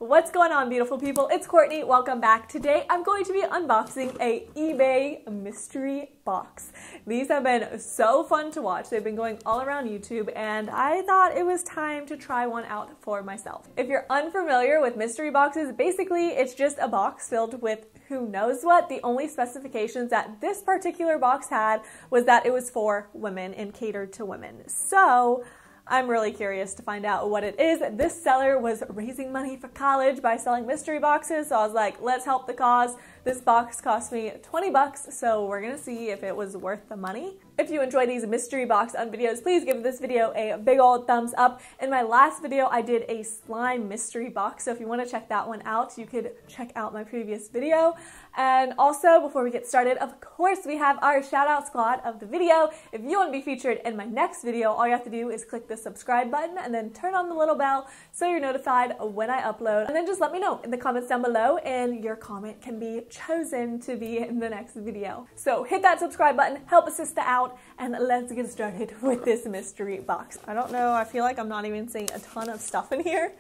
What's going on, beautiful people? It's Courtney. Welcome back. Today I'm going to be unboxing a eBay mystery box. These have been so fun to watch. They've been going all around YouTube and I thought it was time to try one out for myself. If you're unfamiliar with mystery boxes, basically it's just a box filled with who knows what. The only specifications that this particular box had was that it was for women and catered to women. So I'm really curious to find out what it is. This seller was raising money for college by selling mystery boxes, so I was like, let's help the cause. This box cost me 20 bucks, so we're gonna see if it was worth the money. If you enjoy these mystery box videos, please give this video a big old thumbs up. In my last video, I did a slime mystery box, so if you want to check that one out, you could check out my previous video. And also, before we get started, of course, we have our shout out squad of the video. If you want to be featured in my next video, all you have to do is click the subscribe button and then turn on the little bell so you're notified when I upload. And then just let me know in the comments down below and your comment can be chosen to be in the next video. So hit that subscribe button, help a sister out, and let's get started with this mystery box. I don't know, I feel like I'm not even seeing a ton of stuff in here.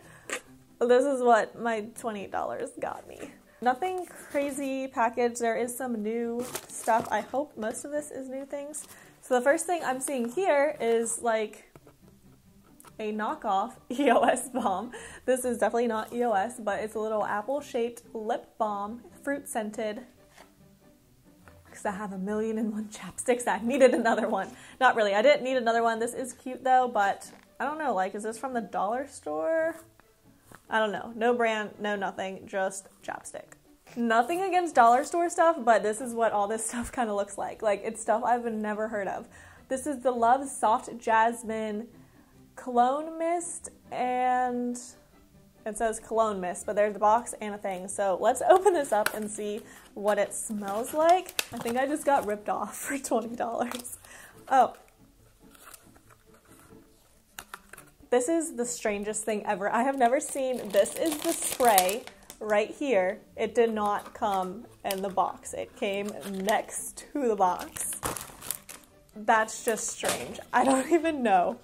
This is what my $20 got me. Nothing crazy packaged. There is some new stuff. I hope most of this is new things. So the first thing I'm seeing here is like a knockoff EOS balm. This is definitely not EOS, but it's a little apple-shaped lip balm, fruit-scented. Because I have 1,000,001 chapsticks. I needed another one. Not really. I didn't need another one. This is cute though, but I don't know. Like, is this from the dollar store? I don't know. No brand, no nothing, just chapstick. Nothing against dollar store stuff, but this is what all this stuff kind of looks like. Like, it's stuff I've never heard of. This is the Love Soft Jasmine Cologne Mist, and it says Cologne Mist, but there's a box and a thing. So let's open this up and see what it smells like. I think I just got ripped off for $20. Oh. This is the strangest thing ever. I have never seen, this is the spray right here. It did not come in the box. It came next to the box. That's just strange. I don't even know.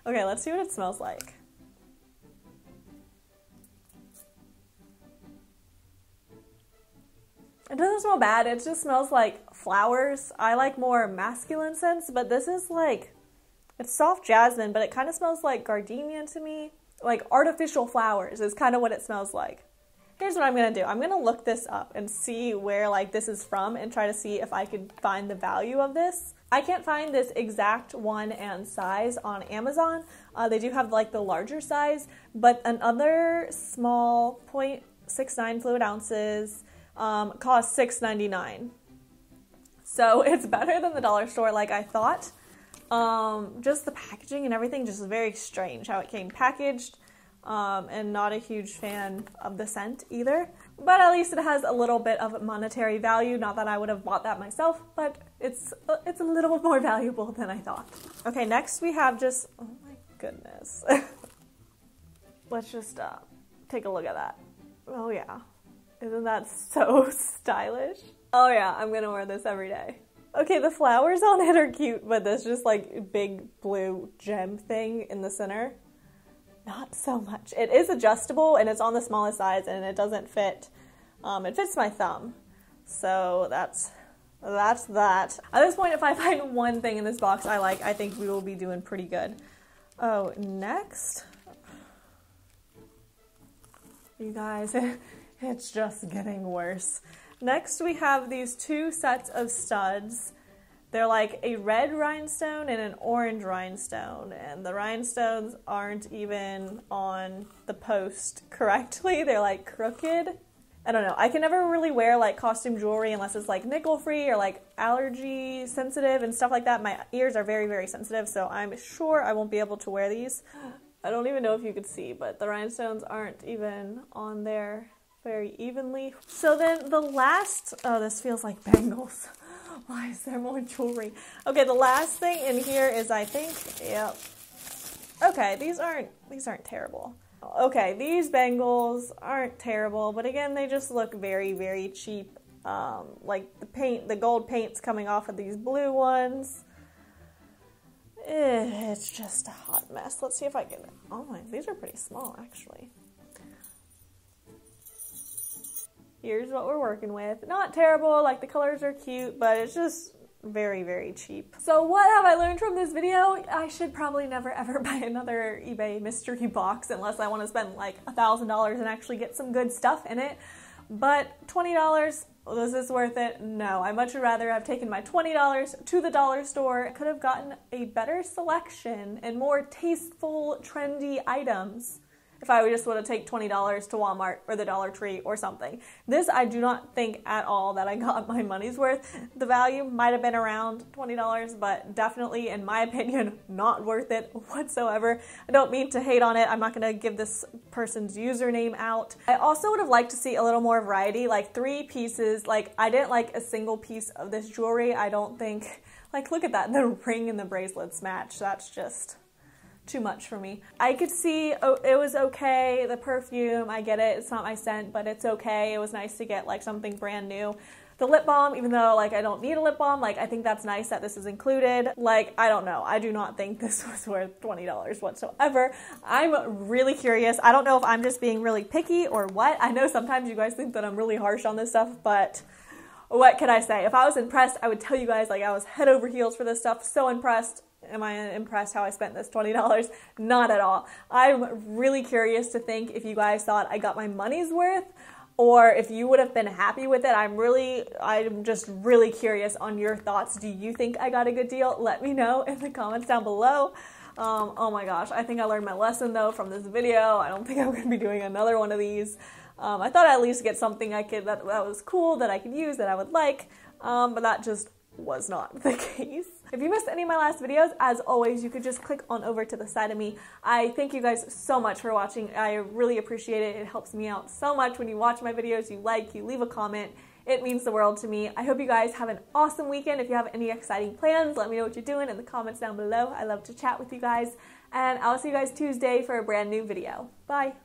Okay, let's see what it smells like. It doesn't smell bad. It just smells like flowers. I like more masculine scents, but this is like, it's soft jasmine, but it kind of smells like gardenia to me. Like artificial flowers is kind of what it smells like. Here's what I'm going to do. I'm going to look this up and see where like this is from and try to see if I could find the value of this. I can't find this exact one and size on Amazon. They do have like the larger size, but another small 0.69 fluid ounces costs $6.99. So it's better than the dollar store like I thought. Just the packaging and everything just very strange how it came packaged, and not a huge fan of the scent either, but at least it has a little bit of monetary value. Not that I would have bought that myself, but it's a little more valuable than I thought. Okay, next we have just, oh my goodness. Let's just take a look at that. Oh yeah, isn't that so stylish? Oh yeah, I'm gonna wear this every day. Okay, the flowers on it are cute, but this just like big blue gem thing in the center, not so much. It is adjustable and it's on the smallest size and it doesn't fit. It fits my thumb. So that's that. At this point, if I find one thing in this box I like, I think we will be doing pretty good. Oh, next. You guys, it's just getting worse. Next, we have these two sets of studs. They're like a red rhinestone and an orange rhinestone, and the rhinestones aren't even on the post correctly. They're like crooked. I don't know. I can never really wear like costume jewelry unless it's like nickel free or like allergy sensitive and stuff like that. My ears are very, very sensitive, so I'm sure I won't be able to wear these. I don't even know if you could see, but the rhinestones aren't even on there very evenly. So then the last, oh, this feels like bangles. Why is there more jewelry? Okay, the last thing in here is, I think, yep. Okay, these aren't terrible. Okay, these bangles aren't terrible, but again, they just look very, very cheap. Like the gold paint's coming off of these blue ones. It's just a hot mess. Let's see if I can, oh my, these are pretty small actually. here's what we're working with. Not terrible, like the colors are cute, but it's just very, very cheap. So what have I learned from this video? I should probably never ever buy another eBay mystery box unless I want to spend like $1,000 and actually get some good stuff in it. But $20, was this worth it? No, I much rather have taken my $20 to the dollar store. I could have gotten a better selection and more tasteful, trendy items if I just would have taken $20 to Walmart or the Dollar Tree or something. This, I do not think at all that I got my money's worth. The value might have been around $20, but definitely, in my opinion, not worth it whatsoever. I don't mean to hate on it. I'm not going to give this person's username out. I also would have liked to see a little more variety, like 3 pieces. Like, I didn't like a single piece of this jewelry. I don't think, like, look at that. The ring and the bracelets match. That's just too much for me. I could see, oh, it was okay. The perfume, I get it. It's not my scent, but it's okay. It was nice to get like something brand new. The lip balm, even though like I don't need a lip balm, like I think that's nice that this is included. Like, I don't know. I do not think this was worth $20 whatsoever. I'm really curious. I don't know if I'm just being really picky or what. I know sometimes you guys think that I'm really harsh on this stuff, but what can I say? If I was impressed, I would tell you guys, like, I was head over heels for this stuff. So impressed. Am I impressed how I spent this $20? Not at all. I'm really curious to think if you guys thought I got my money's worth or if you would have been happy with it. I'm just really curious on your thoughts. Do you think I got a good deal? Let me know in the comments down below. Oh my gosh, I think I learned my lesson though from this video. I don't think I'm going to be doing another one of these. I thought I'd at least get something that was cool, that I could use, that I would like, but that just was not the case. If you missed any of my last videos, as always, you could just click on over to the side of me. I thank you guys so much for watching. I really appreciate it. It helps me out so much when you watch my videos, you like, you leave a comment. It means the world to me. I hope you guys have an awesome weekend. If you have any exciting plans, let me know what you're doing in the comments down below. I love to chat with you guys. And I'll see you guys Tuesday for a brand new video. Bye.